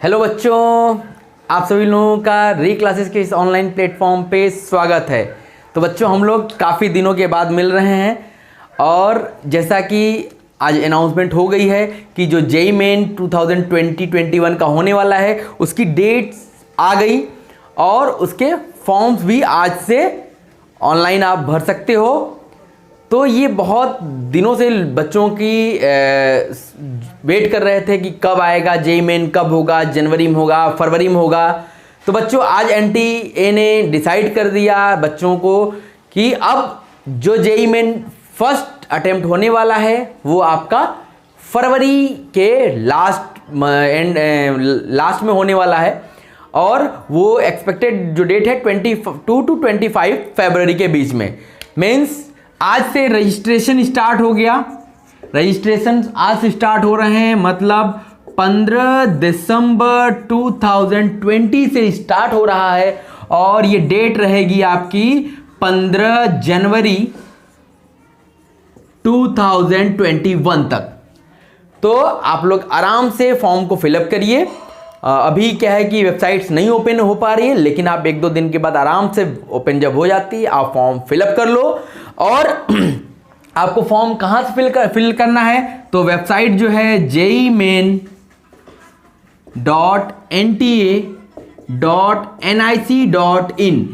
Hello बच्चों, आप सभी लोगों का री क्लासेस के इस ऑनलाइन प्लेटफॉर्म पे स्वागत है। तो बच्चों, हम लोग काफ़ी दिनों के बाद मिल रहे हैं और जैसा कि आज अनाउंसमेंट हो गई है कि जो जेईई मेन 2020-21 का होने वाला है उसकी डेट्स आ गई और उसके फॉर्म्स भी आज से ऑनलाइन आप भर सकते हो। तो ये बहुत दिनों से बच्चों की वेट कर रहे थे कि कब आएगा जेईई मेन, कब होगा, जनवरी में होगा, फरवरी में होगा। तो बच्चों, आज एनटीए ने डिसाइड कर दिया बच्चों को कि अब जो जेईई मेन फर्स्ट अटेम्प्ट होने वाला है वो आपका फरवरी के लास्ट में होने वाला है और वो एक्सपेक्टेड जो डेट है 22 to 25 फरवरी के बीच में। मीन्स आज से रजिस्ट्रेशन स्टार्ट हो गया। रजिस्ट्रेशन आज से स्टार्ट हो रहे हैं, मतलब 15 दिसंबर 2020 से स्टार्ट हो रहा है और ये डेट रहेगी आपकी 15 जनवरी 2021 तक। तो आप लोग आराम से फॉर्म को फिलअप करिए। अभी क्या है कि वेबसाइट्स नहीं ओपन हो पा रही है, लेकिन आप 1-2 दिन के बाद आराम से ओपन जब हो जाती है आप फॉर्म फिलअप कर लो। और आपको फॉर्म कहाँ से फिल करना है, तो वेबसाइट जो है jeimain.nta.nic.in,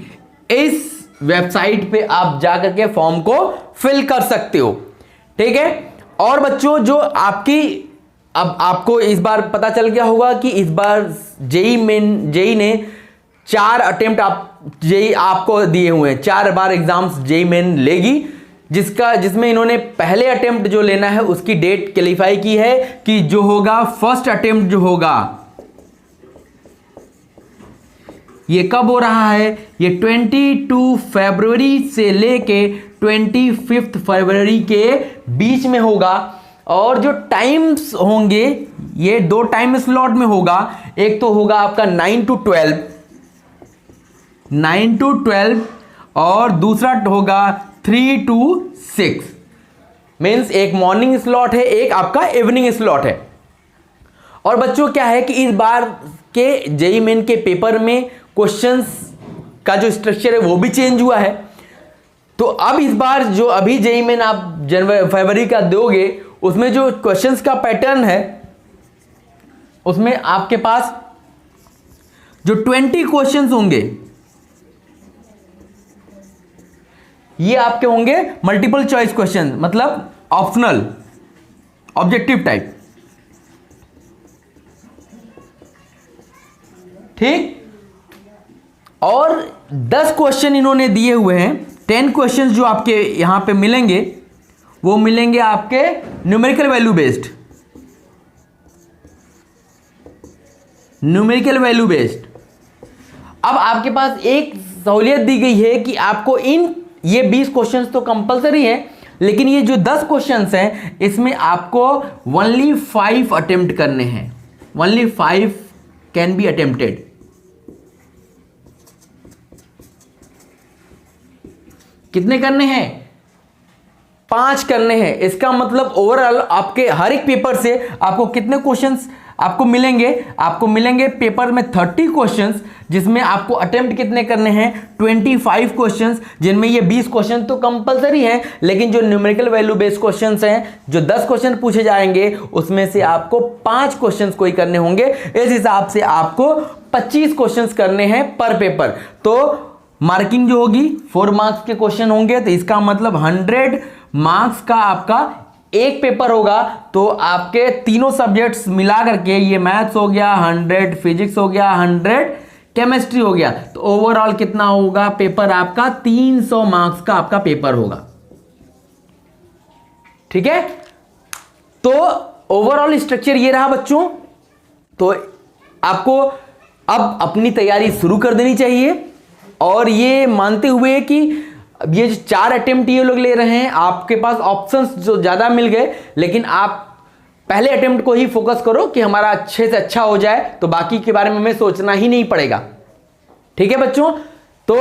इस वेबसाइट पे आप जाकर के फॉर्म को फिल कर सकते हो। ठीक है। और बच्चों, जो अब आपको इस बार पता चल गया होगा कि इस बार जेईई ने 4 अटेम्प्ट जेईई आपको दिए हुए हैं। 4 बार एग्जाम्स जेईई मेन लेगी, जिसमें इन्होंने पहले अटेम्प्ट जो लेना है उसकी डेट क्लेरिफाई की है कि जो होगा फर्स्ट अटेम्प्ट जो होगा ये कब हो रहा है, ये 22 फरवरी से लेके 25 फरवरी के बीच में होगा। और जो टाइम्स होंगे ये 2 टाइम स्लॉट में होगा। एक तो होगा आपका 9 to 12 और दूसरा होगा 3 to 6। मीन्स एक मॉर्निंग स्लॉट है, एक आपका इवनिंग स्लॉट है। और बच्चों, क्या है कि इस बार के जेईई मेन के पेपर में क्वेश्चंस का जो स्ट्रक्चर है वो भी चेंज हुआ है। तो अब इस बार जो अभी जेईई मेन आप फरवरी का दोगे उसमें जो क्वेश्चंस का पैटर्न है उसमें आपके पास जो 20 क्वेश्चंस होंगे ये आपके होंगे मल्टीपल चॉइस क्वेश्चन, मतलब ऑप्शनल ऑब्जेक्टिव टाइप। ठीक। और 10 क्वेश्चन इन्होंने दिए हुए हैं। 10 क्वेश्चन जो आपके यहां पे मिलेंगे वो मिलेंगे आपके न्यूमेरिकल वैल्यू बेस्ड। अब आपके पास एक सहूलियत दी गई है कि आपको ये 20 क्वेश्चंस तो कंपलसरी है, लेकिन ये जो 10 क्वेश्चंस हैं इसमें आपको ओनली 5 अटेम्प्ट करने हैं। Only 5 can be attempted. कितने करने हैं? 5 करने हैं। इसका मतलब ओवरऑल आपके हर एक पेपर से आपको कितने क्वेश्चंस आपको मिलेंगे पेपर में 30 क्वेश्चंस, जिसमें आपको अटेम्प्ट कितने करने हैं? 25 क्वेश्चंस, जिनमें ये 20 क्वेश्चन तो कंपलसरी हैं, लेकिन जो न्यूमेरिकल वैल्यू बेस्ड क्वेश्चंस हैं, जो 10 क्वेश्चन पूछे जाएंगे उसमें से आपको 5 क्वेश्चंस कोई करने होंगे। इस हिसाब से आपको 25 क्वेश्चंस करने हैं पर पेपर। तो मार्किंग जो होगी 4 मार्क्स के क्वेश्चन होंगे, तो इसका मतलब 100 मार्क्स का आपका एक पेपर होगा। तो आपके तीनों सब्जेक्ट्स मिला करके ये मैथ्स हो गया 100, फिजिक्स हो गया 100, केमिस्ट्री हो गया, तो ओवरऑल कितना होगा पेपर आपका? 300 मार्क्स का आपका पेपर होगा। ठीक है। तो ओवरऑल स्ट्रक्चर ये रहा बच्चों। तो आपको अब अपनी तैयारी शुरू कर देनी चाहिए और ये मानते हुए कि ये जो 4 अटेम्प्ट ये लोग ले रहे हैं, आपके पास ऑप्शंस जो ज़्यादा मिल गए, लेकिन आप पहले अटेम्प्ट को ही फोकस करो कि हमारा अच्छे से अच्छा हो जाए, तो बाकी के बारे में हमें सोचना ही नहीं पड़ेगा। ठीक है बच्चों। तो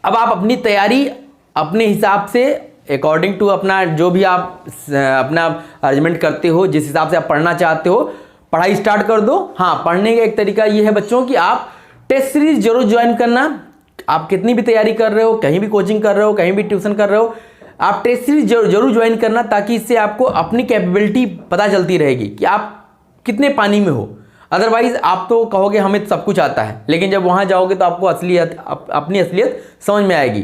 अब आप अपनी तैयारी अपने हिसाब से अकॉर्डिंग टू अपना जो भी आप अपना अरेंजमेंट करते हो, जिस हिसाब से आप पढ़ना चाहते हो पढ़ाई स्टार्ट कर दो। हाँ, पढ़ने का एक तरीका ये है बच्चों कि आप टेस्ट सीरीज जरूर ज्वाइन करना। आप कितनी भी तैयारी कर रहे हो, कहीं भी कोचिंग कर रहे हो, कहीं भी ट्यूशन कर रहे हो, आप टेस्ट सीरीज जरूर ज्वाइन करना, ताकि इससे आपको अपनी कैपेबिलिटी पता चलती रहेगी कि आप कितने पानी में हो। अदरवाइज आप तो कहोगे हमें सब कुछ आता है, लेकिन जब वहाँ जाओगे तो आपको अपनी असलियत समझ में आएगी।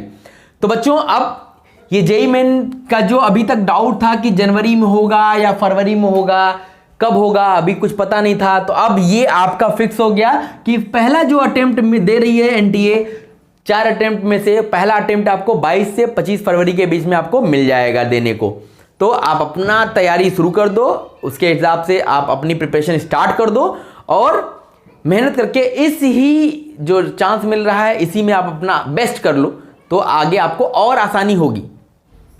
तो बच्चों, अब ये जेईई मेन का जो अभी तक डाउट था कि जनवरी में होगा या फरवरी में होगा, कब होगा अभी कुछ पता नहीं था, तो अब ये आपका फिक्स हो गया कि पहला जो अटेम्प्ट दे रही है एनटीए, 4 अटेम्प्ट में से पहला अटेम्प्ट आपको 22 से 25 फरवरी के बीच में आपको मिल जाएगा देने को। तो आप अपना तैयारी शुरू कर दो, उसके हिसाब से आप अपनी प्रिपरेशन स्टार्ट कर दो और मेहनत करके इस ही जो चांस मिल रहा है इसी में आप अपना बेस्ट कर लो, तो आगे आपको और आसानी होगी।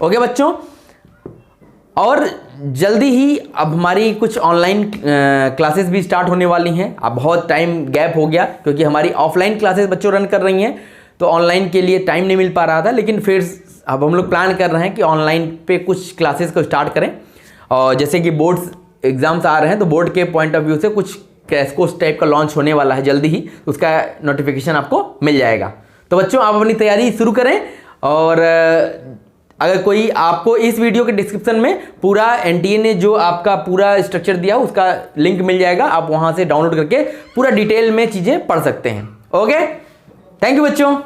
ओके बच्चों, और जल्दी ही अब हमारी कुछ ऑनलाइन क्लासेस भी स्टार्ट होने वाली हैं। अब बहुत टाइम गैप हो गया क्योंकि हमारी ऑफलाइन क्लासेस बच्चों रन कर रही हैं, तो ऑनलाइन के लिए टाइम नहीं मिल पा रहा था, लेकिन फिर अब हम लोग प्लान कर रहे हैं कि ऑनलाइन पे कुछ क्लासेस को स्टार्ट करें। और जैसे कि बोर्ड्स एग्जाम्स आ रहे हैं, तो बोर्ड के पॉइंट ऑफ व्यू से कुछ क्रैश कोर्स टाइप का लॉन्च होने वाला है जल्दी ही, उसका नोटिफिकेशन आपको मिल जाएगा। तो बच्चों, आप अपनी तैयारी शुरू करें। और अगर कोई आपको इस वीडियो के डिस्क्रिप्शन में पूरा एनटीए ने जो आपका पूरा स्ट्रक्चर दिया उसका लिंक मिल जाएगा, आप वहां से डाउनलोड करके पूरा डिटेल में चीज़ें पढ़ सकते हैं। ओके, थैंक यू बच्चों।